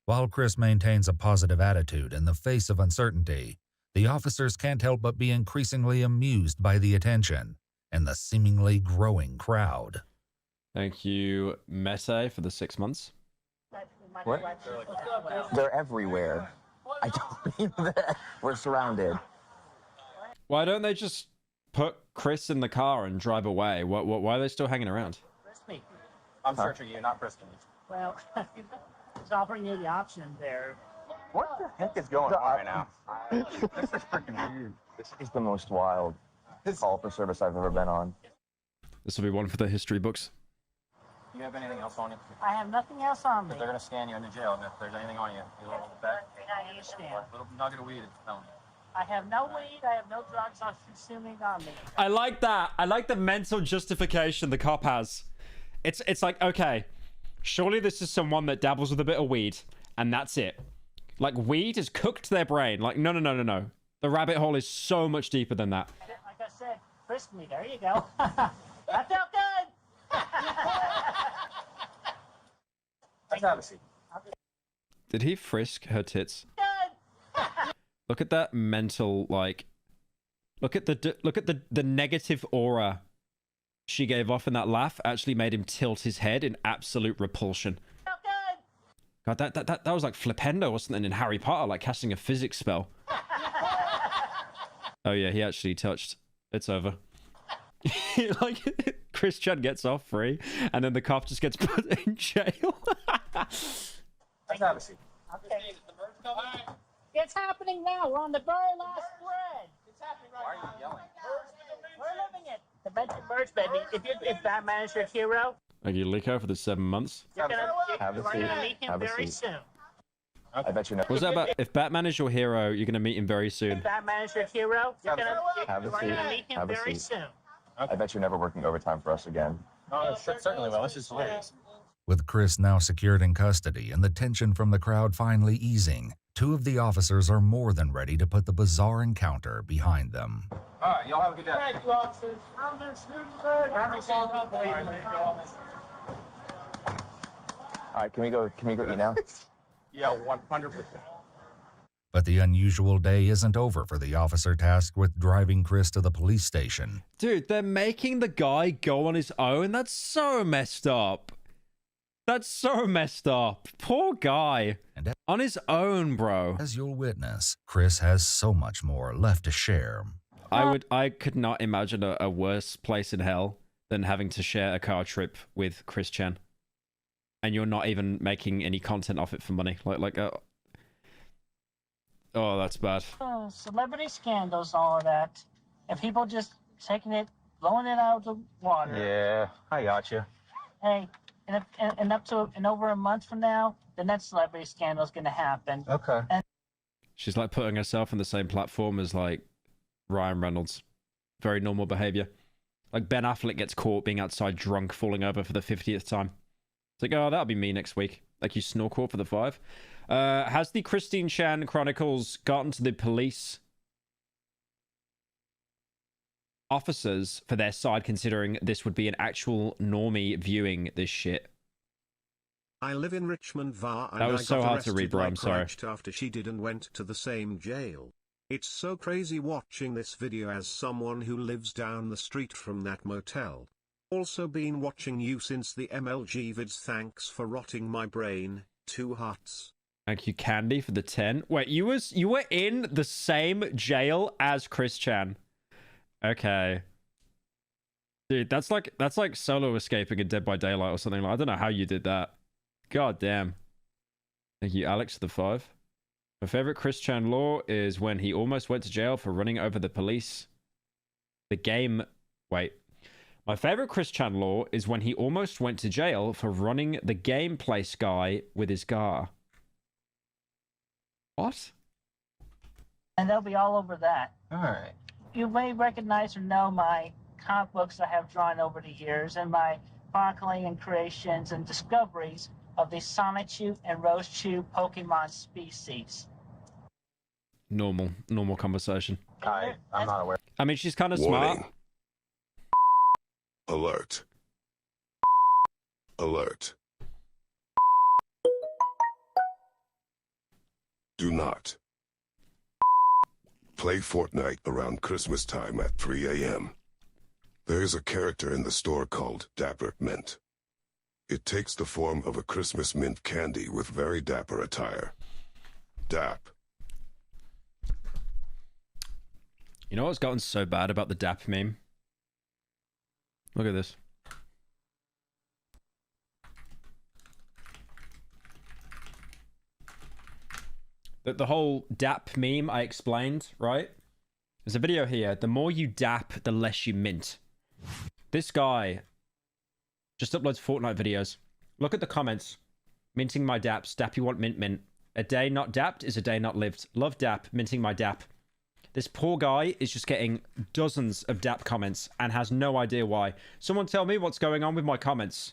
While Chris maintains a positive attitude in the face of uncertainty, the officers can't help but be increasingly amused by the attention and the seemingly growing crowd. Thank you, Mete, for the 6 months. What? They're everywhere. I don't mean that. We're surrounded. Why don't they just put Chris in the car and drive away? Why are they still hanging around? I'm searching you, not frisking you. Well, it's offering you the option there. What the heck is going on right now? This is freaking weird. This is the most wild call for service I've ever been on. This will be one for the history books. Do you have anything else on you? I have nothing else on me. They're going to scan you in the jail, and if there's anything on you, you little back. I understand. A little nugget of weed, it's felony. I have no weed. I have no drugs I'm consuming on me. I like that. I like the mental justification the cop has. It's like, okay, surely this is someone that dabbles with a bit of weed, and that's it. Like, weed has cooked their brain. Like, no. The rabbit hole is so much deeper than that. Like I said, frisk me. There you go. That felt good. Let's have a seat. Did he frisk her tits? Look at that mental, like... Look at the negative aura she gave off in that laugh. Actually made him tilt his head in absolute repulsion. God, that was like Flipendo or something in Harry Potter, like casting a physics spell. Oh yeah, he actually touched. It's over. Like, Chris Chan gets off free, and then the cop just gets put in jail. Let's have a seat. Okay. It's happening now. We're on the very last thread. It's happening right now. Why are you yelling? We're living it. The venture merge, baby. If Batman is your hero, Like you leak out for the 7 months. you're Have a seat. gonna meet him Have a very seat. soon. I bet you never. What's that about? If Batman is your hero, you're gonna meet him very soon. If Batman is your hero, you're Have a gonna seat. meet him Have a very seat. soon. I bet you're never working overtime for us again. Oh, certainly will. This is hilarious. With Chris now secured in custody and the tension from the crowd finally easing, two of the officers are more than ready to put the bizarre encounter behind them. All right, y'all have a good day. Thank you, officers. All right, can we go eat now? Yeah, 100%. But the unusual day isn't over for the officer tasked with driving Chris to the police station. Dude, they're making the guy go on his own. That's so messed up. That's so messed up. Poor guy. And on his own, bro. As you'll witness, Chris has so much more left to share. I could not imagine a worse place in hell than having to share a car trip with Chris Chan. And you're not even making any content off it for money. Oh, that's bad. Celebrity scandals, all of that. And people just taking it, blowing it out of the water. Yeah, I got you. Hey, and over a month from now, the next celebrity scandal is going to happen. Okay. And She's like putting herself on the same platform as like Ryan Reynolds. Very normal behavior. Like Ben Affleck gets caught being outside drunk, falling over for the 50th time. It's like, oh, that'll be me next week. Like you snore caught for the 5. Has the Christine Chan Chronicles gotten to the police officers for their side, considering this would be an actual normie viewing this shit? I live in Richmond, VA, and That was I so got hard to read, bro. I'm arrested sorry. like after she did and went to the same jail. It's so crazy watching this video as someone who lives down the street from that motel. Also been watching you since the MLG vids. Thanks for rotting my brain. 2 hearts. Thank you, Candy, for the 10. Wait, you were in the same jail as Chris Chan. Okay. Dude, that's like solo escaping in Dead by Daylight or something. I don't know how you did that. God damn. Thank you, Alex, for the 5. My favorite Chris Chan law is when he almost went to jail for running over the police. Wait. My favorite Chris Chan law is when he almost went to jail for running the game place guy with his car. What? and they'll be all over that. All right. You may recognize or know my comic books I have drawn over the years and my chronicling and creations and discoveries of the Sonichu and Rosechu Pokemon species. Normal conversation. I'm not aware. I mean, she's kind of Warning. smart. Alert. Alert. Do not play Fortnite around Christmas time at 3 a.m. There is a character in the store called Dapper Mint. It takes the form of a Christmas mint candy with very dapper attire. Dap. You know what's gotten so bad about the DAP meme? Look at this. The whole DAP meme I explained, right? There's a video here. The more you DAP, the less you mint. This guy just uploads Fortnite videos. Look at the comments. Minting my DAPs. DAP you want mint mint. A day not DAPed is a day not lived. Love DAP. Minting my DAP. This poor guy is just getting dozens of DAP comments and has no idea why. Someone tell me what's going on with my comments.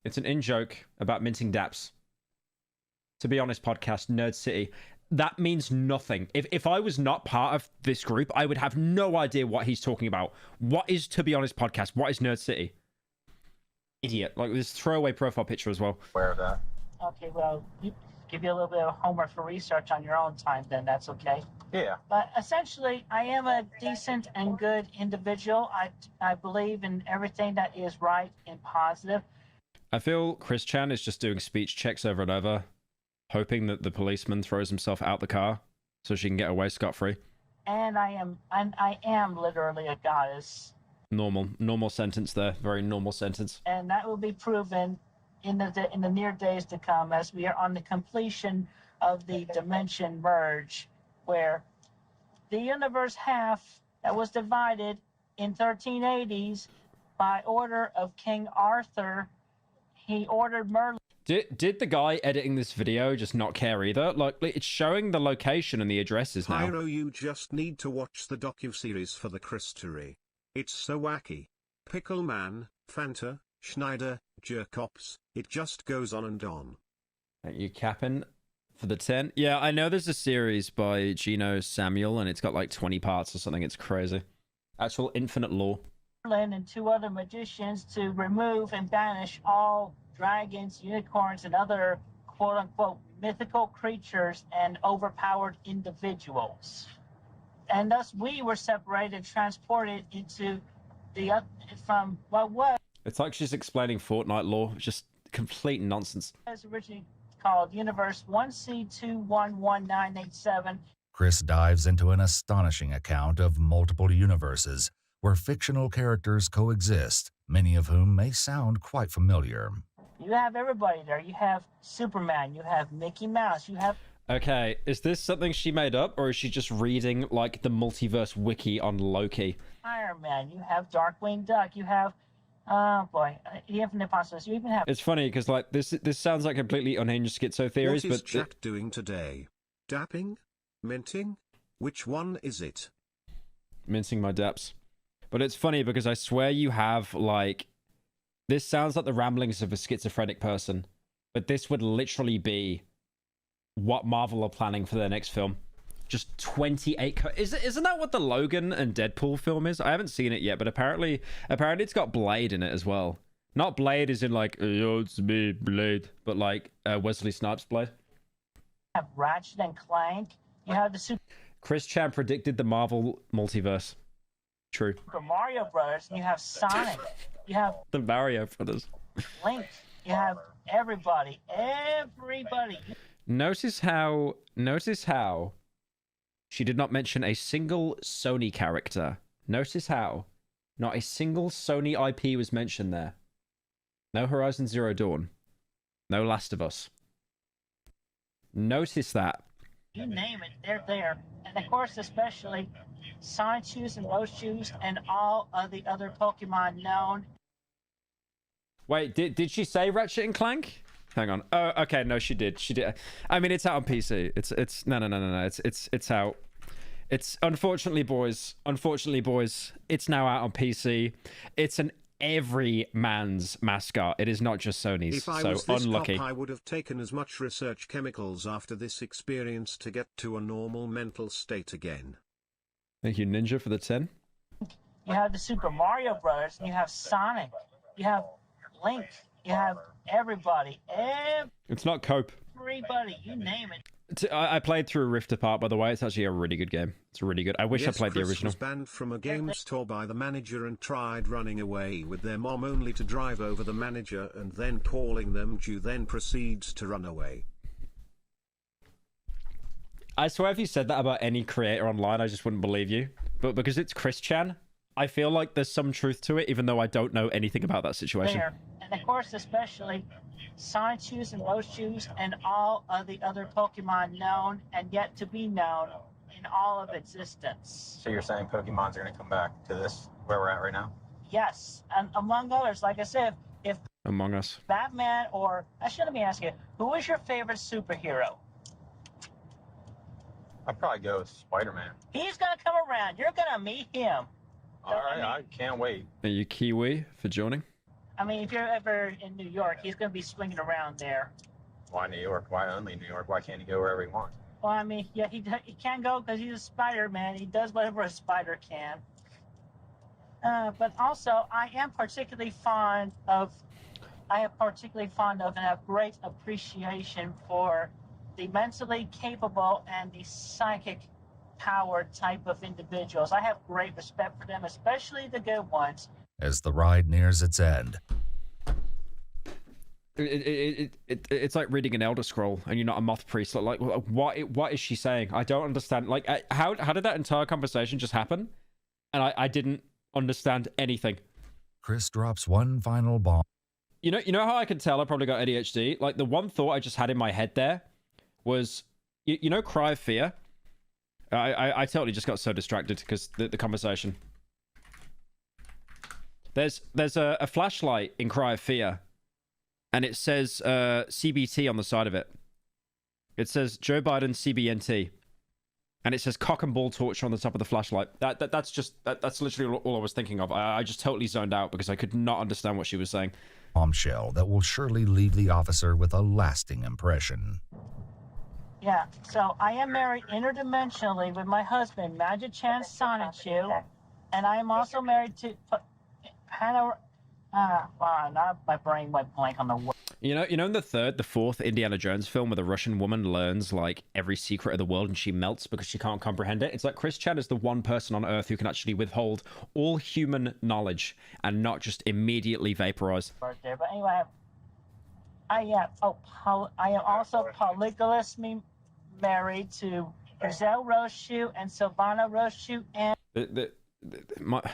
It's an in-joke about minting DAPs. To be honest, podcast, Nerd City. That means nothing. If I was not part of this group, I would have no idea what he's talking about. What is To Be Honest podcast? What is Nerd City? Idiot. Like this throwaway profile picture as well. Aware of that. Okay, well, you give you a little bit of homework for research on your own time, then that's okay. Yeah. But essentially, I am a decent and good individual. I believe in everything that is right and positive. I feel Chris Chan is just doing speech checks over and over, hoping that the policeman throws himself out the car so she can get away scot-free. And I am literally a goddess. Normal sentence there. Very normal sentence. And that will be proven in the near days to come as we are on the completion of the dimension merge, where the universe half that was divided in 1380s by order of King Arthur, he ordered Merlin. Did the guy editing this video just not care either? Like, it's showing the location and the addresses now. Pyro, you just need to watch the docuseries for the Christery. It's so wacky. Pickleman, Fanta, Schneider, Jerkops, it just goes on and on. Thank you, Cap'n, for the 10. Yeah, I know there's a series by Gino Samuel, and it's got like 20 parts or something. It's crazy. Actual infinite lore. Merlin and 2 other magicians to remove and banish all dragons, unicorns, and other quote-unquote mythical creatures and overpowered individuals. And thus we were separated, transported into the from what was It's like she's explaining Fortnite lore. Just complete nonsense. originally called Universe 1C211987. Chris dives into an astonishing account of multiple universes where fictional characters coexist, many of whom may sound quite familiar. You have everybody there. You have Superman, you have Mickey Mouse, you have... Okay, is this something she made up, or is she just reading, like, the multiverse wiki on Loki? Iron Man, you have Darkwing Duck, you have... Oh boy, the Infinite Possibilities. You even have... It's funny, because, like, this sounds like completely unhinged schizo theories, What is but... Jack doing today? Dapping? Minting? Which one is it? Mincing my daps. But it's funny, because I swear you have, like... This sounds like the ramblings of a schizophrenic person, but this would literally be what Marvel are planning for their next film. Just 28... Isn't that what the Logan and Deadpool film is? I haven't seen it yet, but apparently it's got Blade in it as well. Not Blade as in like, oh, it's me, Blade, but like Wesley Snipes Blade. You have Ratchet and Clank, you have the Super Chris Chan predicted the Marvel multiverse. True. Mario Brothers, and you have Sonic, you have The Mario Brothers. Link, you have everybody. Notice how she did not mention a single Sony character. Notice how not a single Sony IP was mentioned there. No Horizon Zero Dawn. No Last of Us. Notice that. You name it, they're there. And of course, especially Sonic and Roshi's and all of the other Pokemon known. Wait, did she say Ratchet and Clank? Hang on. Oh, okay, no, she did. She did. I mean, it's out on PC. It's no. It's out. It's unfortunately, boys. It's now out on PC. It's an every man's mascot. It is not just Sony's. If I so was this unlucky. cop, I would have taken as much research chemicals after this experience to get to a normal mental state again. Thank you, Ninja, for the 10. You have the Super Mario Brothers, and you have Sonic, you have Link, you have everybody. It's not Cope. Everybody, you name it. I played through Rift Apart, by the way. It's actually a really good game. It's really good. I wish I played Chris the original. was banned from a game store by the manager and tried running away with their mom only to drive over the manager and then calling them due, then proceeds to run away. I swear if you said that about any creator online, I just wouldn't believe you. But because it's Chris Chan, I feel like there's some truth to it, even though I don't know anything about that situation. There. And of course, especially Sonic and Roshi's and all of the other Pokemon known and yet to be known in all of existence. So you're saying Pokemon's are going to come back to this, where we're at right now? Yes, and among others, like I said, if Among Us. Batman or... Actually, let me ask you, who is your favorite superhero? I'd probably go with Spider-Man. He's going to come around. You're going to meet him. All right, I can't wait. Thank you, Kiwi, for joining. I mean, if you're ever in New York, he's going to be swinging around there. Why New York? Why only New York? Why can't he go wherever he wants? Well, I mean, yeah, he can't go because he's a Spider-Man. He does whatever a spider can. But also, I am particularly fond of I am particularly fond of and have great appreciation for the mentally capable and the psychic powered type of individuals. I have great respect for them, especially the good ones. As the ride nears its end, it's like reading an Elder Scroll and you're not a moth priest. Like, what is she saying? I don't understand. Like, how did that entire conversation just happen? And I didn't understand anything. Chris drops one final bomb. You know how I can tell I probably got ADHD? Like, the one thought I just had in my head there was, you know, Cry of Fear? I totally just got so distracted because the conversation. There's a flashlight in Cry of Fear, and it says CBT on the side of it. It says Joe Biden CBNT, and it says cock and ball torch on the top of the flashlight. That's literally all I was thinking of. I just totally zoned out because I could not understand what she was saying. Bombshell that will surely leave the officer with a lasting impression. Yeah, so I am married interdimensionally with my husband, Magic Chan Sonichu, and I am also married to Hannah. Now my brain went blank on the word. You know, in the fourth Indiana Jones film where the Russian woman learns like every secret of the world and she melts because she can't comprehend it. It's like Chris Chan is the one person on Earth who can actually withhold all human knowledge and not just immediately vaporize. But anyway, I am also polygamously married to Giselle Rochu and Silvana Rochu and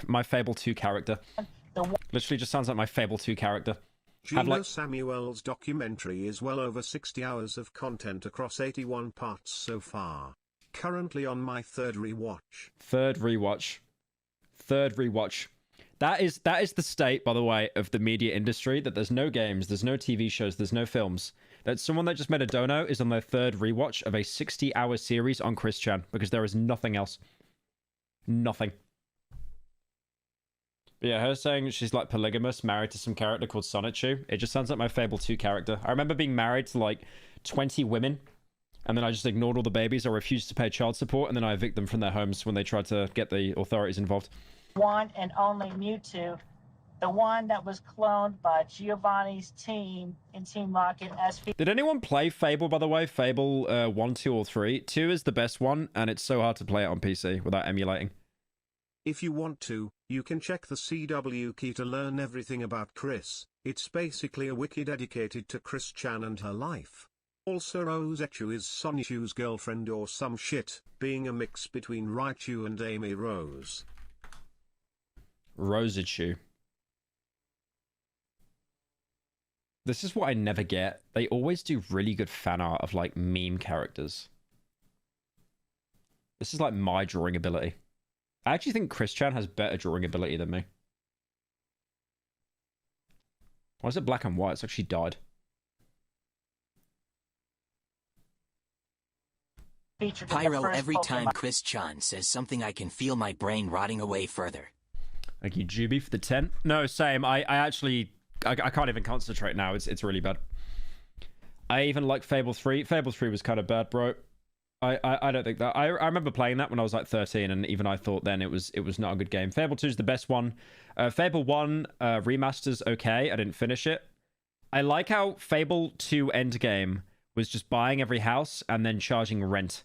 my Fable 2 character. Literally just sounds like my Fable 2 character. Gino Samuel's documentary is well over 60 hours of content across 81 parts so far. Currently on my third rewatch. Third rewatch. That is the state, by the way, of the media industry, that there's no games, there's no TV shows, there's no films. That someone that just made a dono is on their third rewatch of a 60-hour series on Chris Chan, because there is nothing else. Nothing. But yeah, her saying she's like polygamous, married to some character called Sonichu. It just sounds like my Fable 2 character. I remember being married to like 20 women, and then I just ignored all the babies or refused to pay child support, and then I evict them from their homes when they tried to get the authorities involved. one and only Mewtwo, the one that was cloned by Giovanni's team in Team Rocket as... Did anyone play Fable, by the way? Fable 1, 2, or 3? 2 is the best one, and it's so hard to play it on PC without emulating. If you want to, you can check the CW key to learn everything about Chris. It's basically a wiki dedicated to Chris Chan and her life. Also Rosechu is Sonichu's girlfriend or some shit, being a mix between Raichu and Amy Rose. Rosechu. This is what I never get. They always do really good fan art of like meme characters. This is like my drawing ability. I actually think Chris Chan has better drawing ability than me. Why is it black and white? It's like she died. Pyro, every time Chris Chan says something, I can feel my brain rotting away further. Thank you, Juby, for the 10. No, same. I can't even concentrate now. It's really bad. I even like Fable 3. Fable 3 was kind of bad, bro. I don't think that. I remember playing that when I was like 13, and even I thought then it was not a good game. Fable 2 is the best one. Fable 1 remaster's okay. I didn't finish it. I like how Fable 2 Endgame was just buying every house and then charging rent.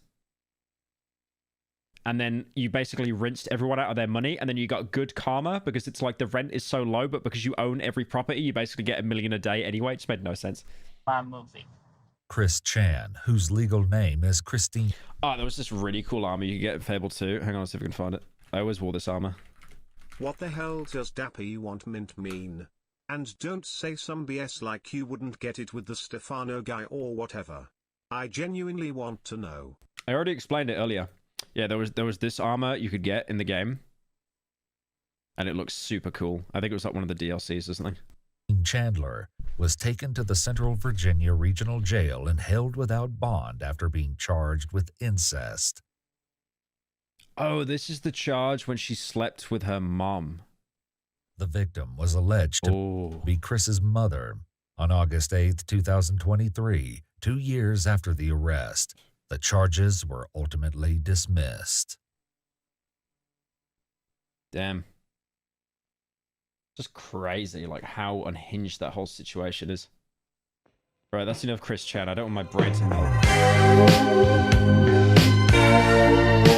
And then you basically rinsed everyone out of their money, and then you got good karma because it's like the rent is so low, but because you own every property, you basically get $1 million a day anyway. It just made no sense. My movie. Chris Chan, whose legal name is Christine. Oh, there was this really cool armor you could get in Fable 2. Hang on, let's see if we can find it. I always wore this armor. What the hell does Dappy want mint mean? And don't say some BS like you wouldn't get it with the Stefano guy or whatever. I genuinely want to know. I already explained it earlier. Yeah, there was this armor you could get in the game. And it looks super cool. I think it was like one of the DLCs or something. Chandler was taken to the Central Virginia Regional Jail and held without bond after being charged with incest. Oh, this is the charge when she slept with her mom. The victim was alleged to be Chris's mother. On August 8th, 2023, 2 years after the arrest, the charges were ultimately dismissed. Damn. Just crazy, like how unhinged that whole situation is. Right, that's enough Chris Chan. I don't want my brain to melt.